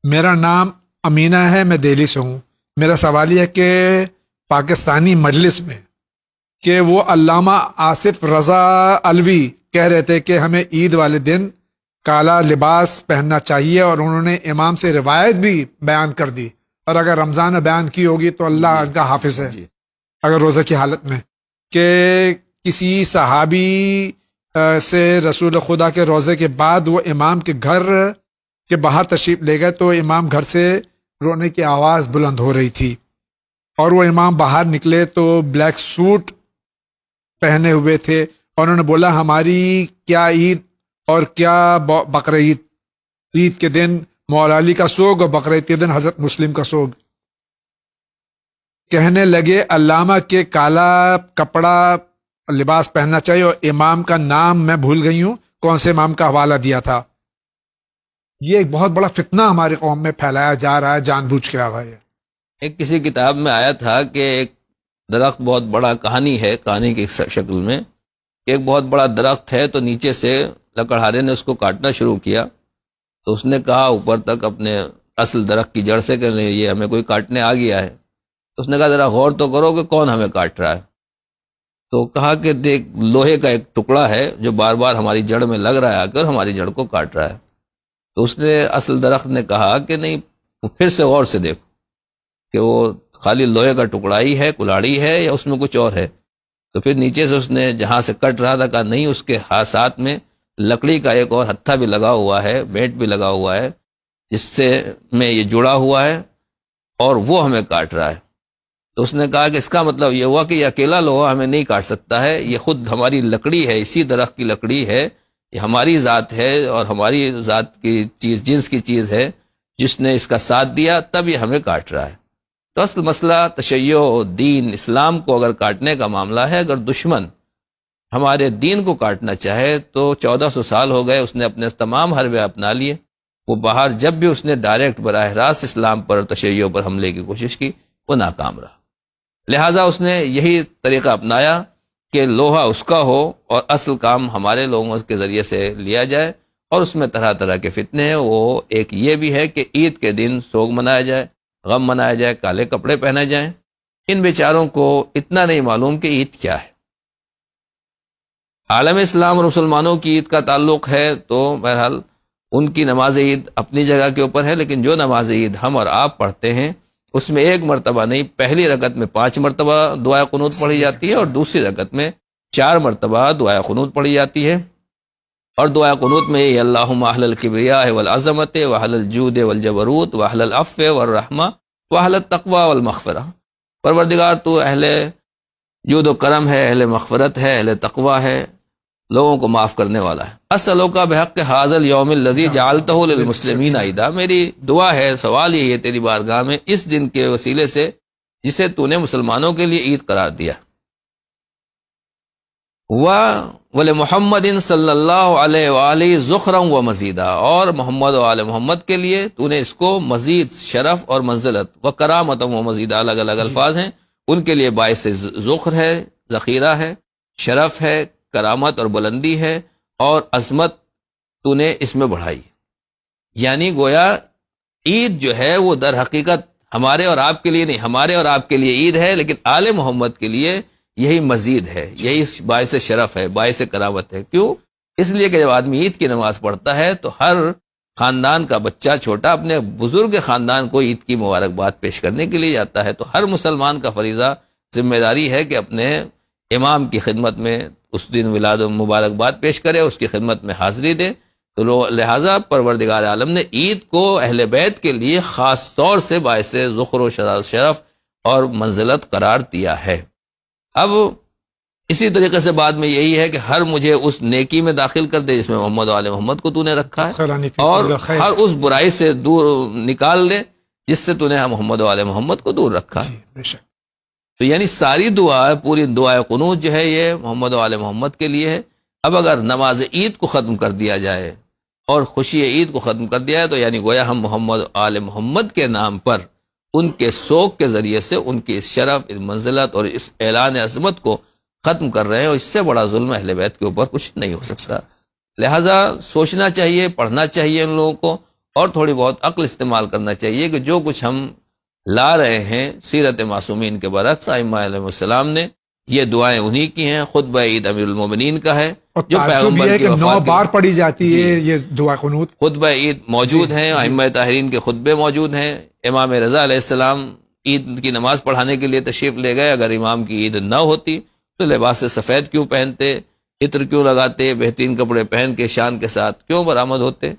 میرا نام امینہ ہے، میں دہلی سے ہوں۔ میرا سوال یہ ہے کہ پاکستانی مجلس میں کہ وہ علامہ آصف رضا علوی کہہ رہے تھے کہ ہمیں عید والے دن کالا لباس پہننا چاہیے، اور انہوں نے امام سے روایت بھی بیان کر دی، اور اگر رمضان میں بیان کی ہوگی تو اللہ ان کا حافظ ہے اگر روزہ کی حالت میں، کہ کسی صحابی سے رسول خدا کے روزے کے بعد وہ امام کے گھر کے باہر تشریف لے گئے تو امام گھر سے رونے کی آواز بلند ہو رہی تھی، اور وہ امام باہر نکلے تو بلیک سوٹ پہنے ہوئے تھے، اور انہوں نے بولا ہماری کیا عید اور کیا بقرعید، عید کے دن مولا علی کا سوگ اور بقرعید کے دن حضرت مسلم کا سوگ۔ کہنے لگے علامہ کے کالا کپڑا لباس پہننا چاہیے، اور امام کا نام میں بھول گئی ہوں کون سے امام کا حوالہ دیا تھا۔ یہ ایک بہت بڑا فتنہ ہماری قوم میں پھیلایا جا رہا ہے، جان بوجھ کے آ رہا ہے۔ ایک کسی کتاب میں آیا تھا کہ ایک درخت بہت بڑا، کہانی ہے کہانی کی شکل میں، کہ ایک بہت بڑا درخت ہے تو نیچے سے لکڑہارے نے اس کو کاٹنا شروع کیا، تو اس نے کہا اوپر تک اپنے اصل درخت کی جڑ سے کہ یہ ہمیں کوئی کاٹنے آ گیا ہے، تو اس نے کہا ذرا غور تو کرو کہ کون ہمیں کاٹ رہا ہے، تو کہا کہ دیکھ لوہے کا ایک ٹکڑا ہے جو بار بار ہماری جڑ میں لگ رہا ہے آ کر ہماری جڑ کو کاٹ رہا ہے۔ تو اس نے اصل درخت نے کہا کہ نہیں، پھر سے غور سے دیکھو کہ وہ خالی لوہے کا ٹکڑا ہی ہے، کلاڑی ہے، یا اس میں کچھ اور ہے۔ تو پھر نیچے سے اس نے جہاں سے کٹ رہا تھا کہا نہیں، اس کے ساتھ میں لکڑی کا ایک اور ہتھا بھی لگا ہوا ہے، بیٹ بھی لگا ہوا ہے، جس سے میں یہ جڑا ہوا ہے اور وہ ہمیں کاٹ رہا ہے۔ تو اس نے کہا کہ اس کا مطلب یہ ہوا کہ یہ اکیلا لوہا ہمیں نہیں کاٹ سکتا ہے، یہ خود ہماری لکڑی ہے، اسی درخت کی لکڑی ہے، یہ ہماری ذات ہے اور ہماری ذات کی چیز، جنس کی چیز ہے، جس نے اس کا ساتھ دیا تب یہ ہمیں کاٹ رہا ہے۔ تو اصل مسئلہ تشیع دین اسلام کو اگر کاٹنے کا معاملہ ہے، اگر دشمن ہمارے دین کو کاٹنا چاہے تو 1400 سال ہو گئے، اس نے اپنے تمام حربے اپنا لیے، وہ باہر جب بھی اس نے ڈائریکٹ براہ راست اسلام پر تشیع پر حملے کی کوشش کی وہ ناکام رہا، لہٰذا اس نے یہی طریقہ اپنایا کہ لوہا اس کا ہو اور اصل کام ہمارے لوگوں کے ذریعے سے لیا جائے، اور اس میں طرح طرح کے فتنے ہیں۔ وہ ایک یہ بھی ہے کہ عید کے دن سوگ منایا جائے، غم منایا جائے، کالے کپڑے پہنے جائیں۔ ان بیچاروں کو اتنا نہیں معلوم کہ عید کیا ہے۔ عالم اسلام اور مسلمانوں کی عید کا تعلق ہے تو بہرحال ان کی نماز عید اپنی جگہ کے اوپر ہے، لیکن جو نماز عید ہم اور آپ پڑھتے ہیں اس میں ایک مرتبہ نہیں، پہلی رکعت میں 5 مرتبہ دعائے قنوت پڑھی جاتی ہے، اور دوسری رکعت میں 4 مرتبہ دعائے قنوت پڑھی جاتی ہے۔ اور دعائے قنوت میں یہ اللہم اہل الکبریاء والعظمت واہل الجود والجبروت واہل العفو والرحمہ واہل التقوی والمغفرہ، پروردگار تو اہل جود و کرم ہے، اہل مغفرت ہے، اہل تقوی ہے، لوگوں کو معاف کرنے والا ہے۔ اسألک بحق ھذا اليوم الذی جعلتہ للمسلمین عیدا، میری دعا ہے، سوال یہی ہے تیری بارگاہ میں اس دن کے وسیلے سے جسے تو نے مسلمانوں کے لیے عید قرار دیا، وَلِمُحَمَّدٍ صلی اللہ علیہ وآلہ ذخرا و مزیدا، اور محمد و آل محمد کے لیے تو نے اس کو مزید شرف اور منزلت، و کرامت و مزیدہ، الگ الگ الفاظ ہیں، ان کے لیے باعث ذخر ہے، ذخیرہ ہے، شرف ہے، کرامت اور بلندی ہے، اور عظمت تو نے اس میں بڑھائی۔ یعنی گویا عید جو ہے وہ در حقیقت ہمارے اور آپ کے لیے نہیں، ہمارے اور آپ کے لیے عید ہے، لیکن آل محمد کے لیے یہی مزید ہے، یہی باعث شرف ہے، باعث کرامت ہے۔ کیوں؟ اس لیے کہ جب آدمی عید کی نماز پڑھتا ہے تو ہر خاندان کا بچہ چھوٹا اپنے بزرگ خاندان کو عید کی مبارکباد پیش کرنے کے لیے جاتا ہے، تو ہر مسلمان کا فریضہ، ذمہ داری ہے کہ اپنے امام کی خدمت میں اس دن ولاد و مبارکباد پیش کرے، اس کی خدمت میں حاضری دے۔ تو لہٰذا پروردگار عالم نے عید کو اہل بیت کے لیے خاص طور سے باعث ذخر و شرف اور منزلت قرار دیا ہے۔ اب اسی طریقے سے بعد میں یہی ہے کہ ہر مجھے اس نیکی میں داخل کر دے جس میں محمد و آل محمد کو تو نے رکھا ہے، اور ہر اس برائی سے دور نکال دے جس سے تو نے محمد و آل محمد کو دور رکھا ہے۔ تو یعنی ساری دعا، پوری دعائے قنوت جو ہے یہ محمد و آل محمد کے لیے ہے۔ اب اگر نماز عید کو ختم کر دیا جائے اور خوشی عید کو ختم کر دیا ہے تو یعنی گویا ہم محمد و آل محمد کے نام پر ان کے سوگ کے ذریعے سے ان کی اس شرف، اس منزلت اور اس اعلان عظمت کو ختم کر رہے ہیں، اور اس سے بڑا ظلم اہل بیت کے اوپر کچھ نہیں ہو سکتا۔ لہٰذا سوچنا چاہیے، پڑھنا چاہیے ان لوگوں کو، اور تھوڑی بہت عقل استعمال کرنا چاہیے کہ جو کچھ ہم لا رہے ہیں سیرت معصومین کے برعکس ائمہ علیہ السلام نے، یہ دعائیں انہی کی ہیں، خطبہ عید امیر المومنین کا ہے اور جو تعجب یہ پیغمبر ہے کی کہ 9 وفات بار پڑھی جاتی جی۔ ہے یہ دعا قنوت. خطبہ عید موجود ہیں، ائمہ طاہرین کے خطبے موجود ہیں، امام رضا علیہ السلام عید کی نماز پڑھانے کے لیے تشریف لے گئے، اگر امام کی عید نہ ہوتی تو لباس سفید کیوں پہنتے، عطر کیوں لگاتے، بہترین کپڑے پہن کے شان کے ساتھ کیوں برآمد ہوتے.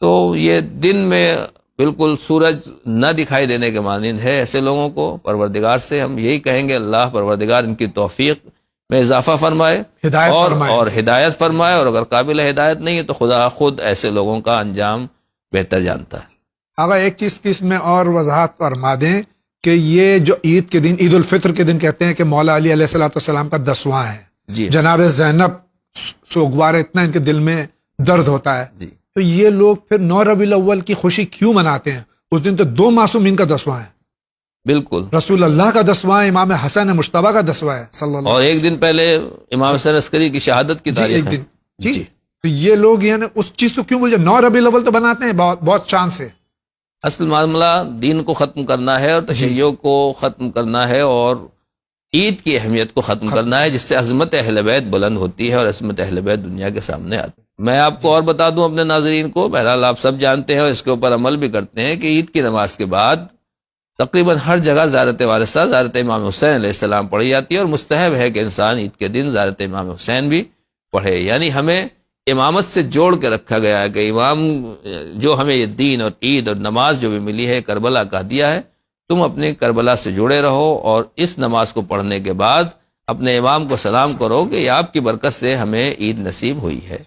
تو یہ دن میں بالکل سورج نہ دکھائی دینے کے مانند ہے. ایسے لوگوں کو پروردگار سے ہم یہی کہیں گے اللہ پروردگار ان کی توفیق میں اضافہ فرمائے ہدایت فرمائے. اور ہدایت فرمائے، اور اگر قابل ہدایت نہیں ہے تو خدا خود ایسے لوگوں کا انجام بہتر جانتا ہے. آقا ایک چیز کی اس میں اور وضاحت فرما دیں کہ یہ جو عید کے دن، عید الفطر کے دن کہتے ہیں کہ مولا علی علیہ السلام کا 10واں ہے. جی جناب زینب سوگوار اتنا ان کے دل میں درد ہوتا ہے. جی تو یہ لوگ پھر 9 ربیع الاول کی خوشی کیوں مناتے ہیں؟ اس دن تو 2 معصومین کا 10واں ہے، بالکل، رسول اللہ کا 10واں، امام حسن مجتبیٰ کا 10واں ہے صلی اللہ اور علیہ ایک دن پہلے امام حسن عسکری کی شہادت کی وسلم. تاریخ ایک ہے. دن جی. تو یہ لوگ یعنی اس چیز کو کیوں بولتے ہیں 9 ربیع الاول تو بناتے ہیں بہت شان سے. اصل معاملہ دین کو ختم کرنا ہے اور تشیع کو ختم کرنا ہے اور عید کی اہمیت کو ختم کرنا ہے، جس سے عظمت اہل بیت بلند ہوتی ہے اور عظمت اہل بیت دنیا کے سامنے آتی ہے. میں آپ کو اور بتا دوں اپنے ناظرین کو، بہرحال آپ سب جانتے ہیں اور اس کے اوپر عمل بھی کرتے ہیں کہ عید کی نماز کے بعد تقریباً ہر جگہ زیارت وارثہ، زیارت امام حسین علیہ السلام پڑھی جاتی ہے، اور مستحب ہے کہ انسان عید کے دن زیارت امام حسین بھی پڑھے. یعنی ہمیں امامت سے جوڑ کے رکھا گیا ہے کہ امام جو ہمیں یہ دین اور عید اور نماز جو بھی ملی ہے کربلا کا دیا ہے، تم اپنے کربلا سے جڑے رہو اور اس نماز کو پڑھنے کے بعد اپنے امام کو سلام کرو کہ یہ آپ کی برکت سے ہمیں عید نصیب ہوئی ہے.